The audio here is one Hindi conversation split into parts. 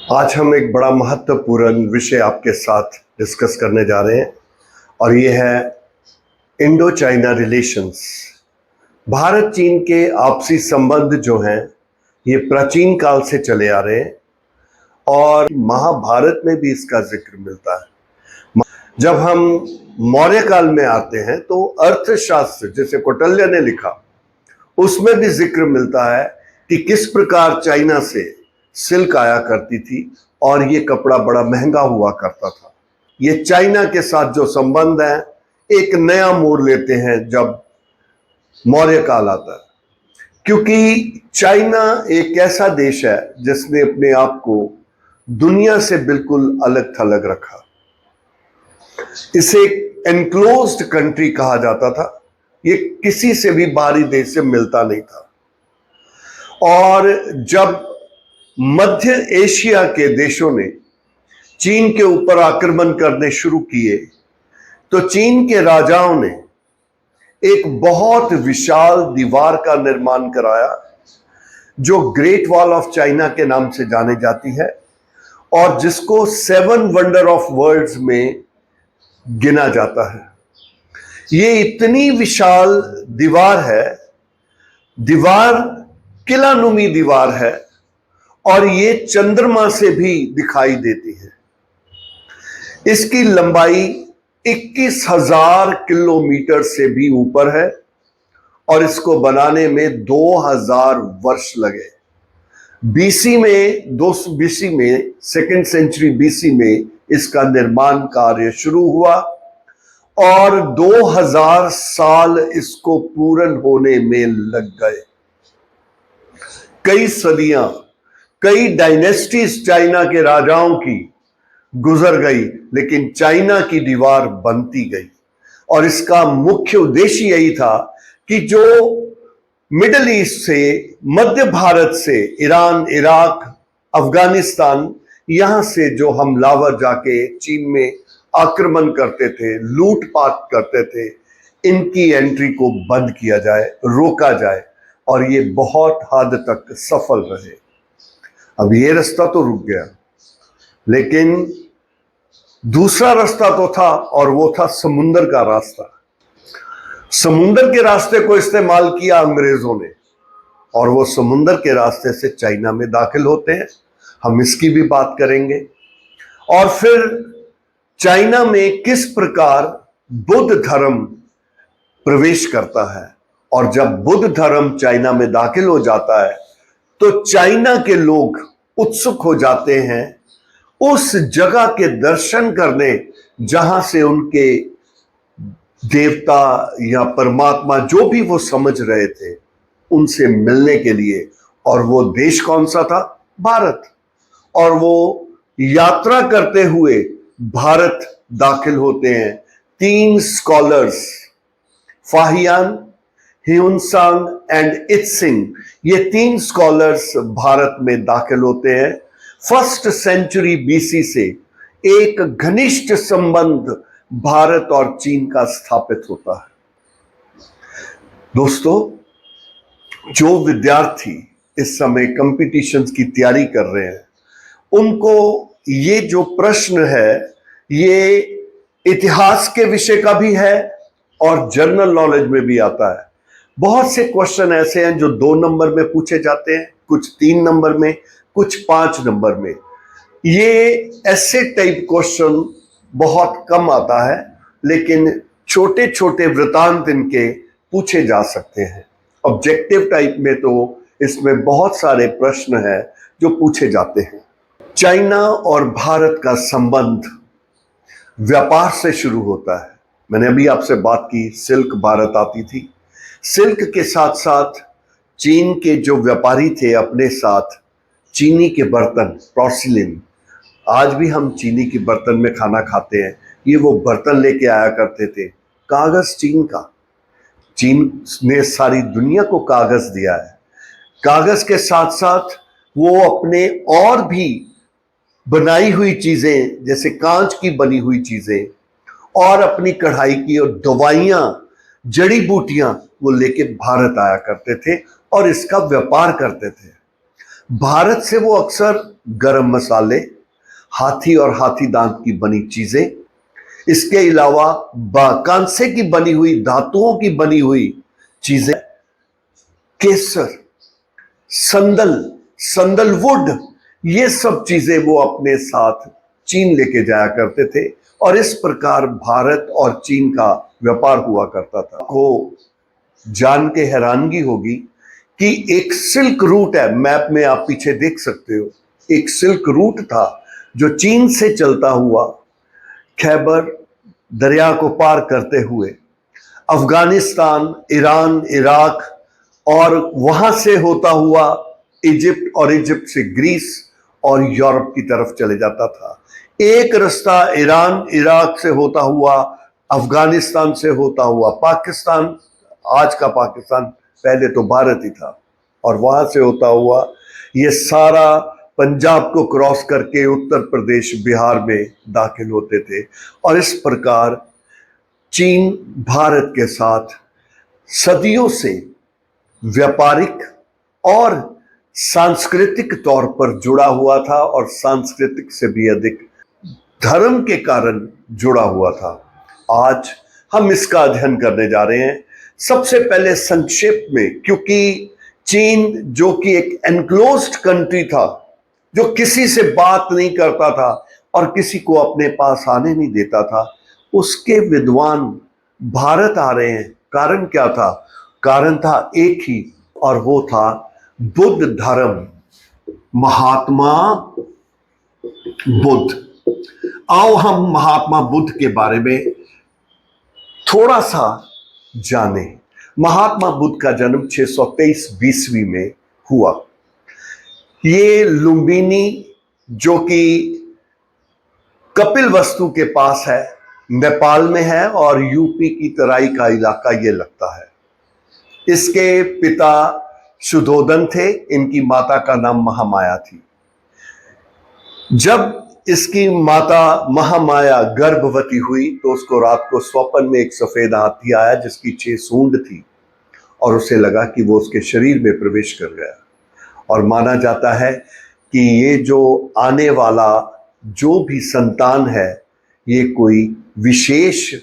आज हम एक बड़ा महत्वपूर्ण विषय आपके साथ डिस्कस करने जा रहे हैं और ये है इंडो चाइना रिलेशंस। भारत चीन के आपसी संबंध जो हैं ये प्राचीन काल से चले आ रहे हैं और महाभारत में भी इसका जिक्र मिलता है। जब हम मौर्य काल में आते हैं तो अर्थशास्त्र जैसे कौटिल्य ने लिखा उसमें भी जिक्र मिलता है कि किस प्रकार चाइना से सिल्क आया करती थी और ये कपड़ा बड़ा महंगा हुआ करता था। ये चाइना के साथ जो संबंध है एक नया मोड़ लेते हैं जब मौर्य काल आता है, क्योंकि चाइना एक ऐसा देश है जिसने अपने आप को दुनिया से बिल्कुल अलग थलग रखा। इसे एनक्लोज्ड कंट्री कहा जाता था। ये किसी से भी बाहरी देश से मिलता नहीं था। और जब मध्य एशिया के देशों ने चीन के ऊपर आक्रमण करने शुरू किए तो चीन के राजाओं ने एक बहुत विशाल दीवार का निर्माण कराया जो ग्रेट वॉल ऑफ चाइना के नाम से जाने जाती है और जिसको 7 वंडर ऑफ वर्ल्ड्स में गिना जाता है। ये इतनी विशाल दीवार है, दीवार किलानुमी दीवार है और ये चंद्रमा से भी दिखाई देती है। इसकी लंबाई 21,000 किलोमीटर से भी ऊपर है और इसको बनाने में 2000 वर्ष लगे। बीसी में 200 बीसी में सेकेंड सेंचुरी बीसी में इसका निर्माण कार्य शुरू हुआ और 2000 साल इसको पूर्ण होने में लग गए। कई सदियां, कई डायनेस्टीज चाइना के राजाओं की गुजर गई, लेकिन चाइना की दीवार बनती गई। और इसका मुख्य उद्देश्य यही था कि जो मिडिल ईस्ट से, मध्य भारत से, ईरान, इराक, अफगानिस्तान, यहां से जो हमलावर जाके चीन में आक्रमण करते थे, लूटपाट करते थे, इनकी एंट्री को बंद किया जाए, रोका जाए और ये बहुत हद तक सफल रहे। अब ये रास्ता तो रुक गया, लेकिन दूसरा रास्ता तो था और वो था समुंदर का रास्ता। समुंदर के रास्ते को इस्तेमाल किया अंग्रेजों ने और वो समुंदर के रास्ते से चाइना में दाखिल होते हैं। हम इसकी भी बात करेंगे। और फिर चाइना में किस प्रकार बुद्ध धर्म प्रवेश करता है और जब बुद्ध धर्म चाइना में दाखिल हो जाता है तो चाइना के लोग उत्सुक हो जाते हैं उस जगह के दर्शन करने जहां से उनके देवता या परमात्मा जो भी वो समझ रहे थे उनसे मिलने के लिए। और वो देश कौन सा था? भारत। और वो यात्रा करते हुए भारत दाखिल होते हैं 3 scholars, Fahien, Hiuen Tsang and Itsing. ये 3 स्कॉलर्स भारत में दाखिल होते हैं। फर्स्ट सेंचुरी बीसी से एक घनिष्ठ संबंध भारत और चीन का स्थापित होता है। दोस्तों, जो विद्यार्थी इस समय कंपटीशंस की तैयारी कर रहे हैं उनको ये जो प्रश्न है ये इतिहास के विषय का भी है और जनरल नॉलेज में भी आता है। बहुत से क्वेश्चन ऐसे हैं जो 2 नंबर में पूछे जाते हैं, कुछ 3 नंबर में, कुछ 5 नंबर में। ये ऐसे टाइप क्वेश्चन बहुत कम आता है, लेकिन छोटे छोटे वृतांत इनके पूछे जा सकते हैं। ऑब्जेक्टिव टाइप में तो इसमें बहुत सारे प्रश्न हैं जो पूछे जाते हैं। चाइना और भारत का संबंध व्यापार से शुरू होता है। मैंने अभी आपसे बात की, सिल्क भारत आती थी। सिल्क के साथ साथ चीन के जो व्यापारी थे अपने साथ चीनी के बर्तन, पोर्सिलेन, आज भी हम चीनी के बर्तन में खाना खाते हैं, ये वो बर्तन लेके आया करते थे। कागज चीन का, चीन ने सारी दुनिया को कागज दिया है। कागज के साथ साथ वो अपने और भी बनाई हुई चीजें जैसे कांच की बनी हुई चीजें और अपनी कढ़ाई की और दवाइयां, जड़ी बूटियां वो लेके भारत आया करते थे और इसका व्यापार करते थे। भारत से वो अक्सर गरम मसाले, हाथी और हाथी दांत की बनी चीजें, इसके अलावा कांसे की बनी हुई, धातुओं की बनी हुई चीजें, केसर, संदल, संदलवुड, ये सब चीजें वो अपने साथ चीन लेके जाया करते थे। और इस प्रकार भारत और चीन का व्यापार हुआ करता था। को जान के हैरानगी होगी कि एक सिल्क रूट है, मैप में आप पीछे देख सकते हो, एक सिल्क रूट था जो चीन से चलता हुआ खैबर दरिया को पार करते हुए अफगानिस्तान, ईरान, इराक और वहां से होता हुआ इजिप्ट और इजिप्ट से ग्रीस और यूरोप की तरफ चले जाता था। एक रास्ता ईरान, इराक से होता हुआ, अफगानिस्तान से होता हुआ पाकिस्तान, आज का पाकिस्तान, पहले तो भारत ही था, और वहां से होता हुआ ये सारा पंजाब को क्रॉस करके उत्तर प्रदेश, बिहार में दाखिल होते थे। और इस प्रकार चीन भारत के साथ सदियों से व्यापारिक और सांस्कृतिक तौर पर जुड़ा हुआ था, और सांस्कृतिक से भी अधिक धर्म के कारण जुड़ा हुआ था। आज हम इसका अध्ययन करने जा रहे हैं। सबसे पहले संक्षेप में, क्योंकि चीन जो कि एक एनक्लोज्ड कंट्री था, जो किसी से बात नहीं करता था और किसी को अपने पास आने नहीं देता था, उसके विद्वान भारत आ रहे हैं। कारण क्या था? कारण था एक ही, और वो था बुद्ध धर्म, महात्मा बुद्ध। आओ हम महात्मा बुद्ध के बारे में थोड़ा सा जाने। महात्मा बुद्ध का जन्म 623 बीसवी में हुआ। ये लुम्बिनी, जो कि कपिलवस्तु के पास है, नेपाल में है, और यूपी की तराई का इलाका ये लगता है। इसके पिता शुद्धोदन थे, इनकी माता का नाम महामाया थी। जब इसकी माता महामाया गर्भवती हुई तो उसको रात को स्वप्न में एक सफेद हाथी आया जिसकी 6 सूंड थी, और उसे लगा कि वो उसके शरीर में प्रवेश कर गया। और माना जाता है कि ये जो आने वाला जो भी संतान है, ये कोई विशेष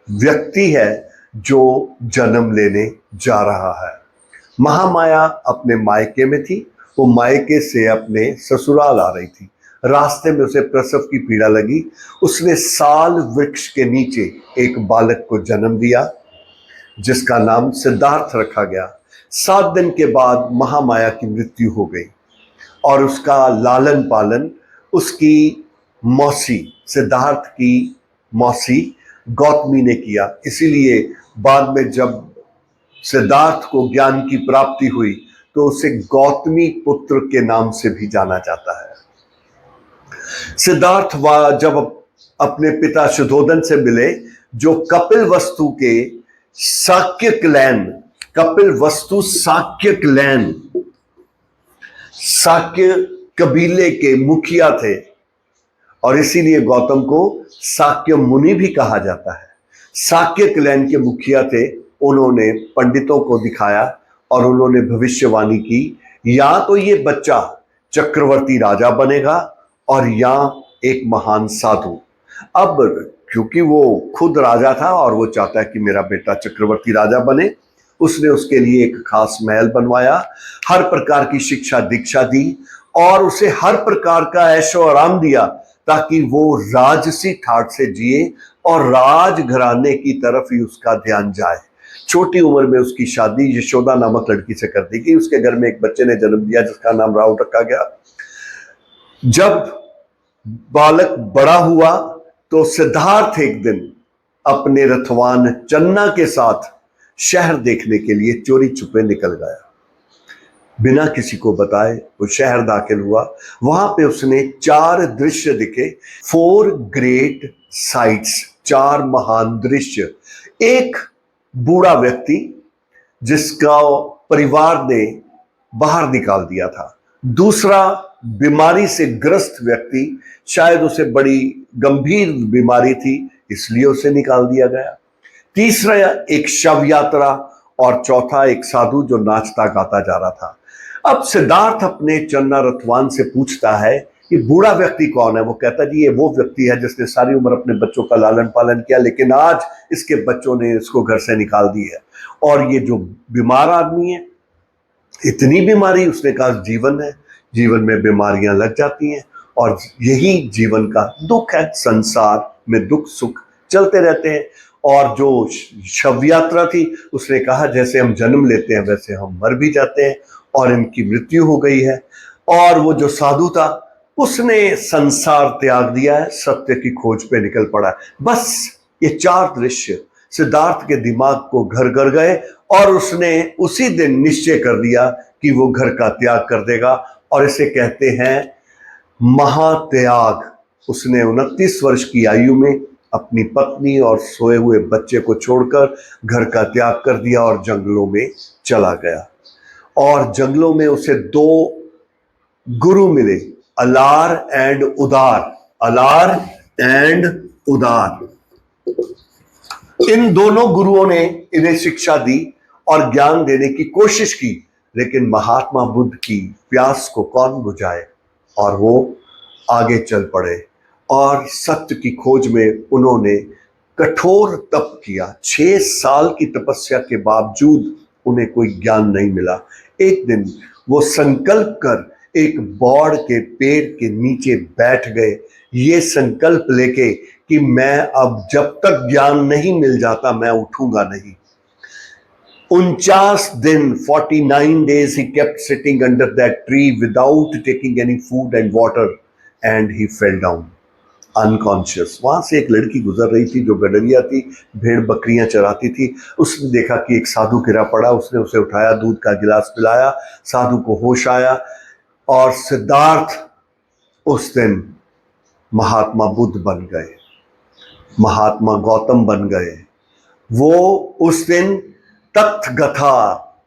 व्यक्ति है जो जन्म लेने जा रहा है। महामाया अपने मायके में थी, वो मायके से अपने ससुराल आ रही थी। रास्ते में उसे प्रसव की पीड़ा लगी। उसने साल वृक्ष के नीचे एक बालक को जन्म दिया जिसका नाम सिद्धार्थ रखा गया। 7 दिन के बाद महामाया की मृत्यु हो गई, और उसका लालन पालन उसकी मौसी, सिद्धार्थ की मौसी गौतमी ने किया। इसीलिए बाद में जब सिद्धार्थ को ज्ञान की प्राप्ति हुई तो उसे गौतमी पुत्र के नाम से भी जाना जाता है। सिद्धार्थ जब अपने पिता शुद्धोदन से मिले, जो कपिलवस्तु के शाक्य क्लैन, कपिलवस्तु शाक्य क्लैन, शाक्य कबीले के मुखिया थे, और इसीलिए गौतम को शाक्य मुनि भी कहा जाता है। शाक्य क्लैन के मुखिया थे। उन्होंने पंडितों को दिखाया और उन्होंने भविष्यवाणी की, या तो ये बच्चा चक्रवर्ती राजा बनेगा और या एक महान साधु। अब क्योंकि वो खुद राजा था और वो चाहता है कि मेरा बेटा चक्रवर्ती राजा बने, उसने उसके लिए एक खास महल बनवाया, हर प्रकार की शिक्षा दीक्षा दी, और उसे हर प्रकार का ऐशो आराम दिया ताकि वो राजसी ठाट से जिए और राजघराने की तरफ ही उसका ध्यान जाए। छोटी उम्र में उसकी शादी यशोदा नामक लड़की से कर दी गई। उसके घर में एक बच्चे ने जन्म दिया जिसका नाम राहुल रखा गया। जब बालक बड़ा हुआ तो सिद्धार्थ एक दिन अपने रथवान चन्ना के साथ शहर देखने के लिए चोरी छुपे निकल गया। बिना किसी को बताए वो शहर दाखिल हुआ। वहां पे उसने 4 दृश्य दिखे, 4 ग्रेट साइट्स, 4 महान दृश्य। एक बूढ़ा व्यक्ति जिसका परिवार ने बाहर निकाल दिया था। दूसरा बीमारी से ग्रस्त व्यक्ति, शायद उसे बड़ी गंभीर बीमारी थी इसलिए उसे निकाल दिया गया। तीसरा एक शव यात्रा, और चौथा एक साधु जो नाचता गाता जा रहा था। अब सिद्धार्थ अपने चन्ना रथवान से पूछता है कि बूढ़ा व्यक्ति कौन है। वो कहता जी ये वो व्यक्ति है जिसने सारी उम्र अपने बच्चों का लालन पालन किया, लेकिन आज इसके बच्चों ने इसको घर से निकाल दी है। और ये जो बीमार आदमी है, इतनी बीमारी, उसने कहा जीवन है, जीवन में बीमारियां लग जाती हैं और यही जीवन का दुख है। संसार में दुख सुख चलते रहते हैं। और जो शव यात्रा थी, उसने कहा जैसे हम जन्म लेते हैं वैसे हम मर भी जाते हैं, और इनकी मृत्यु हो गई है। और वो जो साधु था, उसने संसार त्याग दिया है, सत्य की खोज पे निकल पड़ा है। बस ये चार दृश्य सिद्धार्थ के दिमाग को घर कर गए और उसने उसी दिन निश्चय कर लिया कि वो घर का त्याग कर देगा, और इसे कहते हैं महात्याग। उसने 29 वर्ष की आयु में अपनी पत्नी और सोए हुए बच्चे को छोड़कर घर का त्याग कर दिया और जंगलों में चला गया। और जंगलों में उसे दो गुरु मिले, अलार एंड उदार। अलार एंड उदार, इन दोनों गुरुओं ने इन्हें शिक्षा दी और ज्ञान देने की कोशिश की, लेकिन महात्मा बुद्ध की प्यास को कौन बुझाए। और वो आगे चल पड़े और सत्य की खोज में उन्होंने कठोर तप किया। 6 साल की तपस्या के बावजूद उन्हें कोई ज्ञान नहीं मिला। एक दिन वो संकल्प कर एक बौड़ के पेड़ के नीचे बैठ गए, ये संकल्प लेके कि मैं अब जब तक ज्ञान नहीं मिल जाता मैं उठूंगा नहीं। 49 दिन 49 days he kept sitting under that tree without taking any food and water and he fell down unconscious। वहां से एक लड़की गुजर रही थी जो गडरिया थी, भेड़ बकरियां चराती थी। उसने देखा कि एक साधु गिरा पड़ा, उसने उसे उठाया, दूध का गिलास पिलाया, साधु को होश आया और सिद्धार्थ उस दिन महात्मा बुद्ध बन गए, महात्मा गौतम बन गए। वो उस दिन Tathagata,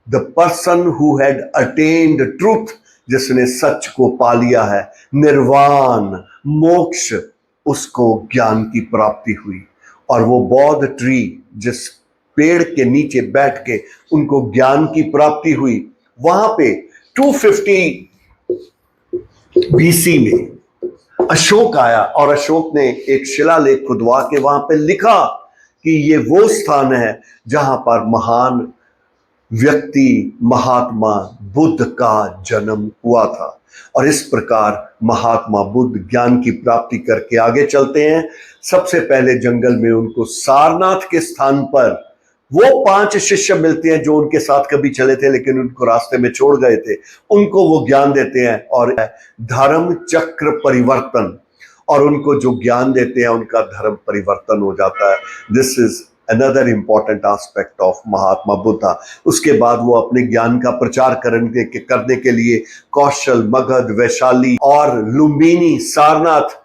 the person who had attained truth, जिसने सच को पा लिया है, निर्वाण मोक्ष, उसको ज्ञान की प्राप्ति हुई। और वो बौद्ध ट्री, जिस पेड़ के नीचे बैठ के उनको ज्ञान की प्राप्ति हुई, वहां पे 250 BC में अशोक आया और अशोक ने एक शिलालेख खुदवा के वहां पे लिखा कि ये वो स्थान है जहां पर महान व्यक्ति महात्मा बुद्ध का जन्म हुआ था। और इस प्रकार महात्मा बुद्ध ज्ञान की प्राप्ति करके आगे चलते हैं। सबसे पहले जंगल में उनको सारनाथ के स्थान पर वो 5 शिष्य मिलते हैं जो उनके साथ कभी चले थे लेकिन उनको रास्ते में छोड़ गए थे। उनको वो ज्ञान देते हैं और धर्म चक्र परिवर्तन, और उनको जो ज्ञान देते हैं उनका धर्म परिवर्तन हो जाता है। This is another important aspect of Mahatma Buddha. उसके बाद वो अपने ज्ञान का प्रचार करने के लिए कौशल, मगध, वैशाली और लुम्बिनी, सारनाथ,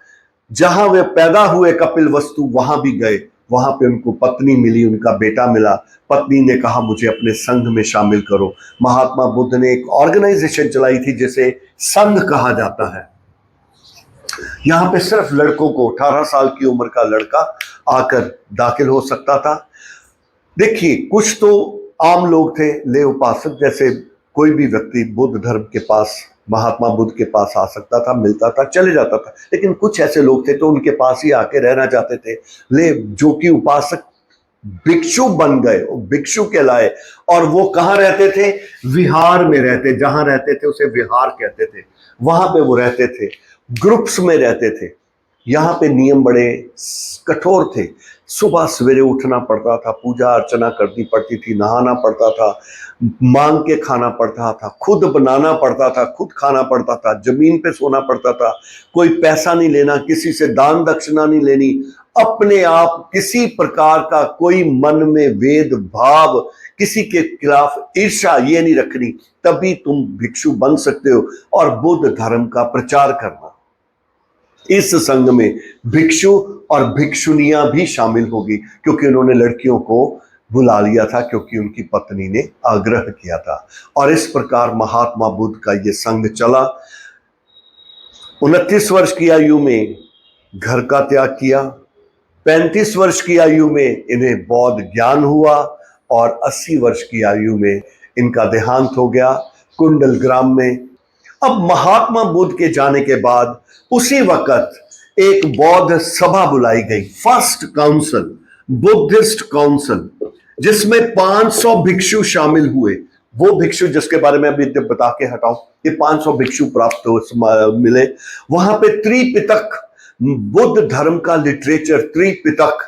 जहां वे पैदा हुए कपिल वस्तु, वहां भी गए। वहां पे उनको पत्नी मिली, उनका बेटा मिला। पत्नी ने कहा मुझे अपने संघ में शामिल करो। महात्मा बुद्ध ने एक ऑर्गेनाइजेशन चलाई थी जिसे संघ कहा जाता है। यहां पे सिर्फ लड़कों को, 18 साल की उम्र का लड़का आकर दाखिल हो सकता था। देखिए, कुछ तो आम लोग थे, ले उपासक जैसे कोई भी व्यक्ति बुद्ध धर्म के पास, महात्मा बुद्ध के पास आ सकता था, मिलता था, चले जाता था। लेकिन कुछ ऐसे लोग थे तो उनके पास ही आके रहना चाहते थे, ले जो कि उपासक भिक्षु बन गए, भिक्षु कहलाए। और वो कहाँ रहते थे? विहार में रहते, जहां रहते थे उसे विहार कहते थे। वहां पे वो रहते थे, ग्रुप्स में रहते थे। यहाँ पे नियम बड़े कठोर थे। सुबह सवेरे उठना पड़ता था, पूजा अर्चना करनी पड़ती थी, नहाना पड़ता था, मांग के खाना पड़ता था, खुद बनाना पड़ता था, खुद खाना पड़ता था, जमीन पे सोना पड़ता था, कोई पैसा नहीं लेना, किसी से दान दक्षिणा नहीं लेनी, अपने आप किसी प्रकार का कोई मन में वेद भाव, किसी के खिलाफ ईर्ष्या ये नहीं रखनी, तभी तुम भिक्षु बन सकते हो और बुद्ध धर्म का प्रचार करना। इस संघ में भिक्षु और भिक्षुनियां भी शामिल होगी, क्योंकि उन्होंने लड़कियों को बुला लिया था, क्योंकि उनकी पत्नी ने आग्रह किया था। और इस प्रकार महात्मा बुद्ध का यह संघ चला। 29 वर्ष की आयु में घर का त्याग किया, 35 वर्ष की आयु में इन्हें बौद्ध ज्ञान हुआ और 80 वर्ष की आयु में इनका देहांत हो गया। कुंडलग्राम में। अब महात्मा बुद्ध के जाने के बाद उसी वक्त एक बौद्ध सभा बुलाई गई, फर्स्ट काउंसिल, बुद्धिस्ट काउंसिल, जिसमें 500 भिक्षु शामिल हुए। वो भिक्षु जिसके बारे में अभी बता के हटाऊं, ये 500 भिक्षु प्राप्त मिले। वहां पे त्रिपिटक, बुद्ध धर्म का लिटरेचर, त्रिपिटक,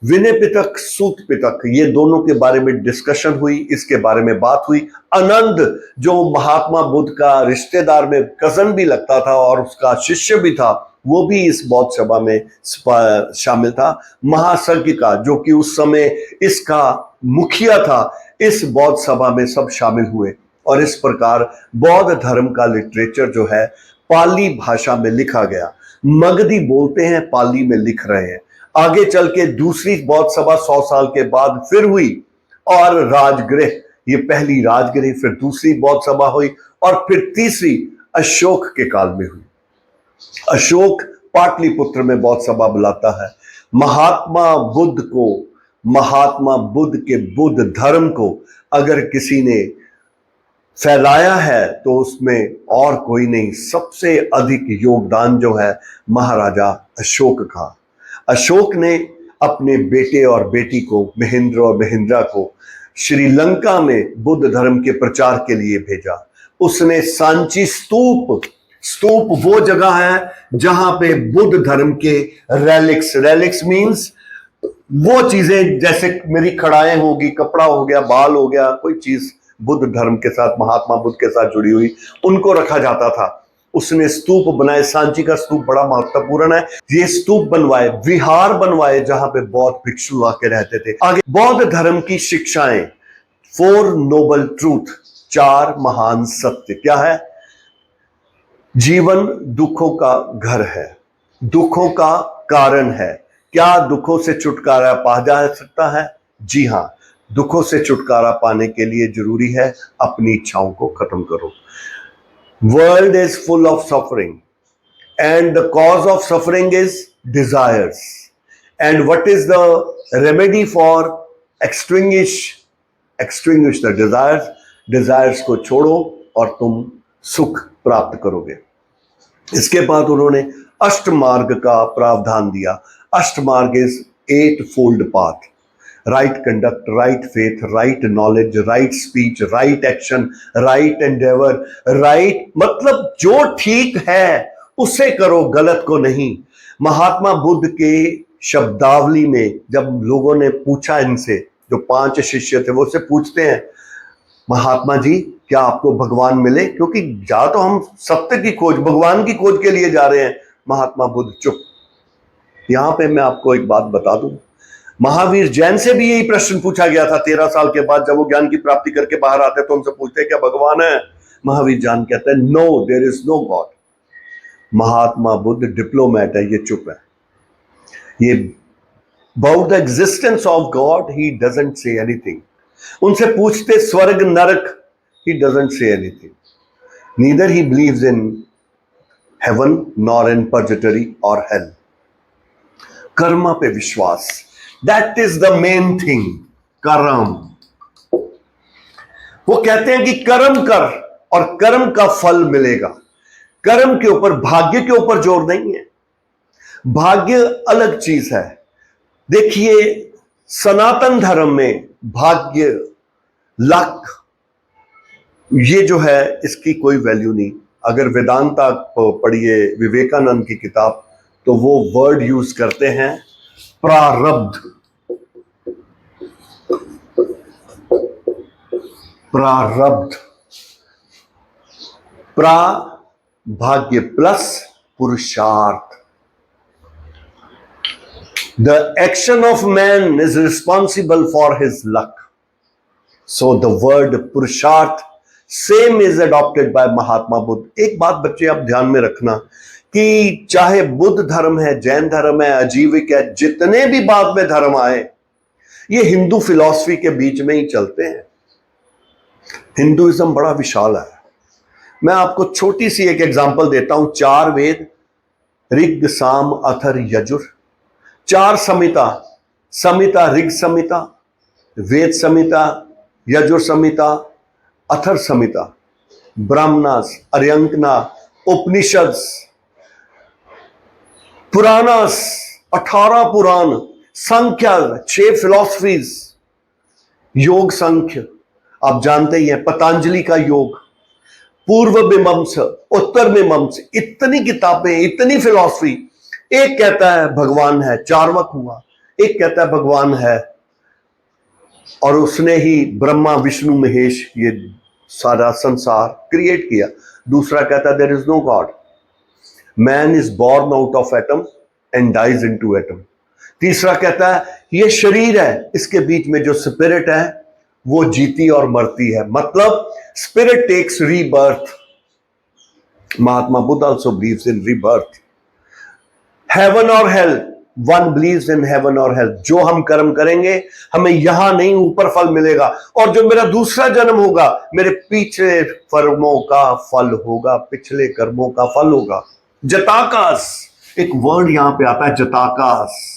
विनय पिटक, सूत पिटक, ये दोनों के बारे में डिस्कशन हुई, इसके बारे में बात हुई। आनंद जो महात्मा बुद्ध का रिश्तेदार में कजन भी लगता था और उसका शिष्य भी था, वो भी इस बौद्ध सभा में शामिल था। महासंघिका जो कि उस समय इसका मुखिया था, इस बौद्ध सभा में सब शामिल हुए। और इस प्रकार बौद्ध धर्म का लिटरेचर जो है पाली भाषा में लिखा गया। मगधी बोलते हैं, पाली में लिख रहे हैं। आगे चल के दूसरी बौद्ध सभा 100 साल के बाद फिर हुई और राजगृह, ये पहली राजगृह, फिर दूसरी बौद्ध सभा हुई और फिर तीसरी अशोक के काल में हुई। अशोक पाटलिपुत्र में बौद्ध सभा बुलाता है। महात्मा बुद्ध को, महात्मा बुद्ध के बुद्ध धर्म को अगर किसी ने फैलाया है तो उसमें और कोई नहीं, सबसे अधिक योगदान जो है महाराजा अशोक का। अशोक ने अपने बेटे और बेटी को, महेंद्र और महेंद्रा को, श्रीलंका में बुद्ध धर्म के प्रचार के लिए भेजा। उसने सांची स्तूप, स्तूप वो जगह है जहां पे बुद्ध धर्म के रेलिक्स, रेलिक्स मींस वो चीजें जैसे मेरी खड़ाएं होगी, कपड़ा हो गया, बाल हो गया, कोई चीज बुद्ध धर्म के साथ, महात्मा बुद्ध के साथ जुड़ी हुई, उनको रखा जाता था। उसने स्तूप बनाए। सांची का स्तूप बड़ा महत्वपूर्ण है। ये स्तूप बनवाए, विहार बनवाए जहां पे बौद्ध भिक्षु आके रहते थे। आगे बौद्ध धर्म की शिक्षाएं, 4 नोबल ट्रूथ, 4 महान सत्य क्या है? जीवन दुखों का घर है, दुखों का कारण है। क्या दुखों से छुटकारा पा जा सकता है? जी हां, दुखों से छुटकारा पाने के लिए जरूरी है अपनी इच्छाओं को खत्म करो। World is full of suffering and the cause of suffering is desires. And what is the remedy for extinguish the desires? Desires को छोड़ो और तुम सुख प्राप्त करोगे। इसके बाद उन्होंने अष्टमार्ग का प्रावधान दिया। अष्टमार्ग is 8-fold path: right conduct, right faith, right knowledge, right speech, right action, right endeavor, right मतलब जो ठीक है उसे करो, गलत को नहीं। महात्मा बुद्ध के शब्दावली में जब लोगों ने पूछा इनसे, जो 5 शिष्य थे, वो उससे पूछते हैं, महात्मा जी क्या आपको भगवान मिले? क्योंकि जा तो हम सत्य की खोज, भगवान की खोज के लिए जा रहे हैं। महात्मा बुद्ध चुप। यहां पे मैं आपको एक बात बता दूं, महावीर जैन से भी यही प्रश्न पूछा गया था 13 साल के बाद, जब वो ज्ञान की प्राप्ति करके बाहर आते तो उनसे पूछते क्या भगवान है? महावीर जैन कहते हैं no, there is no god. Mahatma Buddha diplomat है, ये चुप है। ये about the existence of god he doesn't say anything. उनसे पूछते स्वर्ग नरक, he doesn't say anything. Neither he believes in heaven nor in purgatory और हेल। कर्म पे विश्वास, that is the main thing. कर्म, वो कहते हैं कि कर्म कर और कर्म का फल मिलेगा। कर्म के ऊपर, भाग्य के ऊपर जोर नहीं है। भाग्य अलग चीज है। देखिए सनातन धर्म में भाग्य, लक, ये जो है इसकी कोई वैल्यू नहीं। अगर वेदांता पढ़िए, विवेकानंद की किताब, तो वो वर्ड यूज करते हैं प्रारब्ध। प्रारब्ध, प्रा भाग्य प्लस पुरुषार्थ। The action of man is responsible for his luck. So the word पुरुषार्थ same is adopted by Mahatma Buddha. एक बात बच्चे आप ध्यान में रखना कि चाहे बुद्ध धर्म है, जैन धर्म है, अजीविक है, जितने भी बाद में धर्म आए, ये हिंदू फिलॉसफी के बीच में ही चलते हैं। हिंदुइज्म बड़ा विशाल है। मैं आपको छोटी सी एक एग्जांपल देता हूं। 4 वेद, ऋग साम अथर यजुर, 4 संहिता, संहिता ऋग संहिता, वेद संहिता, यजुर संहिता, अथर संहिता। ब्राह्मणास, अर्यंकना, उपनिषद्स, पुराणास 18 पुराण, संख्या 6 फिलॉसफीज, योग संख्य आप जानते ही हैं, पतंजलि का योग, पूर्व मीमांसा, उत्तर मीमांसा, इतनी किताबें, इतनी फिलॉसफी। एक कहता है भगवान है, चार्वाक हुआ, एक कहता है भगवान है और उसने ही ब्रह्मा विष्णु महेश ये सारा संसार क्रिएट किया। दूसरा कहता है there is no God, man is born out of atom and dies into atom. तीसरा कहता है ये शरीर है, इसके बीच में जो स्पिरिट है वो जीती और मरती है, मतलब spirit takes rebirth. Mahatma Buddha also believes in rebirth. Heaven और hell, one believes in heaven और हेल। जो हम कर्म करेंगे हमें यहां नहीं ऊपर फल मिलेगा, और जो मेरा दूसरा जन्म होगा मेरे पिछले कर्मों का फल होगा, पिछले कर्मों का फल होगा। जताकास, एक वर्ड यहां पे आता है जताकास।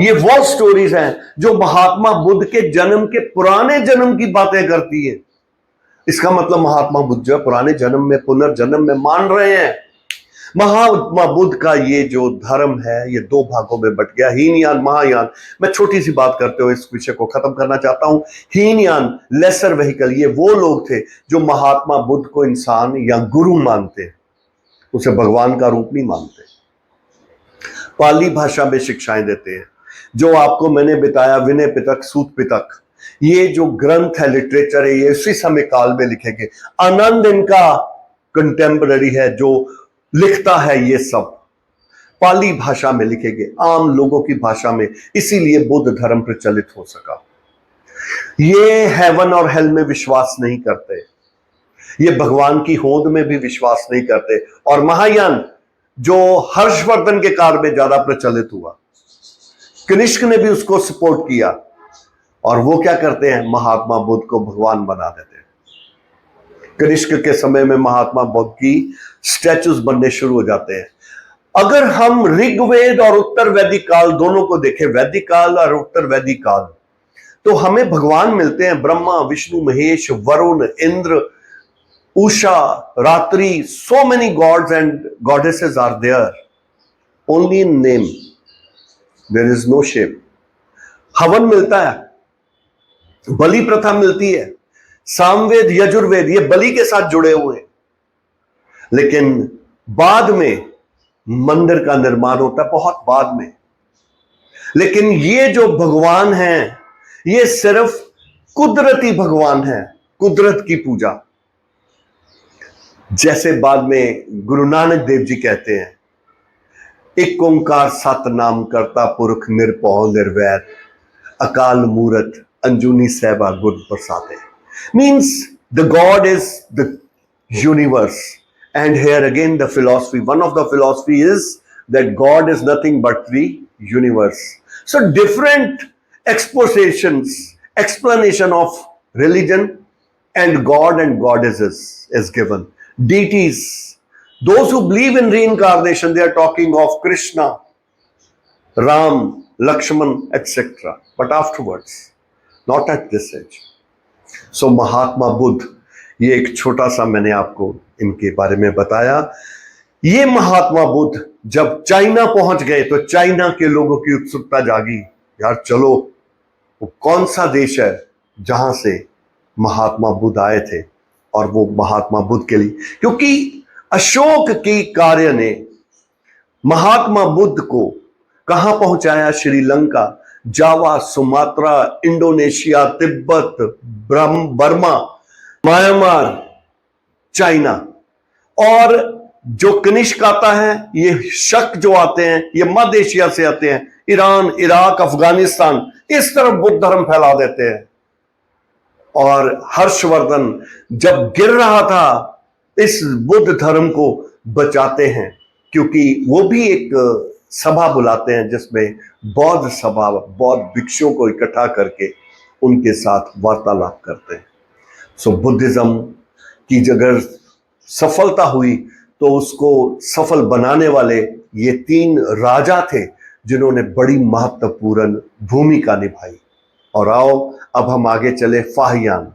ये वो स्टोरीज हैं जो महात्मा बुद्ध के जन्म के पुराने जन्म की बातें करती है। इसका मतलब महात्मा बुद्ध जो पुराने जन्म में, पुनर्जन्म में मान रहे हैं। महात्मा बुद्ध का ये जो धर्म है ये 2 भागों में बट गया, हीनयान, महायान। मैं छोटी सी बात करते हुए इस विषय को खत्म करना चाहता हूं। हीनयान, लेसर व्हीकल, ये वो लोग थे जो महात्मा बुद्ध को इंसान या गुरु मानते, उसे भगवान का रूप नहीं मानते। पाली भाषा में शिक्षाएं देते हैं, जो आपको मैंने बताया, विनय पिटक, सूत पिटक, ये जो ग्रंथ है, लिटरेचर है, ये इसी समय काल में लिखे गए। आनंद इनका कंटेम्पररी है जो लिखता है, ये सब पाली भाषा में लिखे गए, आम लोगों की भाषा में, इसीलिए बुद्ध धर्म प्रचलित हो सका। ये हेवन और हेल में विश्वास नहीं करते, ये भगवान की होंद में भी विश्वास नहीं करते। और महायान जो हर्षवर्धन के काल में ज्यादा प्रचलित हुआ, कनिष्क ने भी उसको सपोर्ट किया, और वो क्या करते हैं, महात्मा बुद्ध को भगवान बना देते हैं। कनिष्क के समय में महात्मा बुद्ध की स्टैचूज बनने शुरू हो जाते हैं। अगर हम ऋग्वेद और उत्तर वैदिक काल दोनों को देखें, वैदिक काल और उत्तर वैदिक काल, तो हमें भगवान मिलते हैं, ब्रह्मा, विष्णु, महेश, वरुण, इंद्र, उषा, रात्रि, so many gods and goddesses are there, only in name, there is no shape. हवन मिलता है, बलि प्रथा मिलती है, सामवेद, यजुर्वेद, ये बलि के साथ जुड़े हुए हैं। लेकिन बाद में मंदिर का निर्माण होता है, बहुत बाद में। लेकिन ये जो भगवान हैं ये सिर्फ कुदरती भगवान हैं, कुदरत की पूजा। जैसे बाद में गुरु नानक देव जी कहते हैं, एक ओंकार सतनाम करता पुरख निरभौ निर्वैर, अकाल मूरत अंजुनी सहबा गुर प्रसादे। Means the god is the universe, and here again the philosophy, one of the philosophy is that God is nothing but the universe. So different expositions, explanation of religion and God and goddesses is given. Deities, those who believe in reincarnation, they are talking of Krishna, Ram, Lakshman, etc. But afterwards, not at this age. So Mahatma Buddha, ये एक छोटा सा मैंने आपको इनके बारे में बताया। ये महात्मा बुद्ध जब चाइना पहुंच गए तो चाइना के लोगों की उत्सुकता जागी, यार चलो वो कौन सा देश है जहां से महात्मा बुद्ध आए थे, और वो महात्मा बुद्ध के लिए, क्योंकि अशोक की कार्य ने महात्मा बुद्ध को कहां पहुंचाया, Sri Lanka, Java, Sumatra, Indonesia, Tibet, Burma, Myanmar, China. और जो कनिष्क आता है, ये शक जो आते हैं ये मध्य एशिया से आते हैं, ईरान, इराक, अफगानिस्तान, इस तरफ बुद्ध धर्म फैला देते हैं। और हर्षवर्धन जब गिर रहा था इस बुद्ध धर्म को बचाते हैं, क्योंकि वो भी एक सभा बुलाते हैं जिसमें बौद्ध सभा, बौद्ध भिक्षुओं को इकट्ठा करके उनके साथ वार्तालाप करते हैं। सो बुद्धिज्म की अगर सफलता हुई तो उसको सफल बनाने वाले ये 3 राजा थे जिन्होंने बड़ी महत्वपूर्ण भूमिका निभाई। और आओ अब हम आगे चले फाहियान।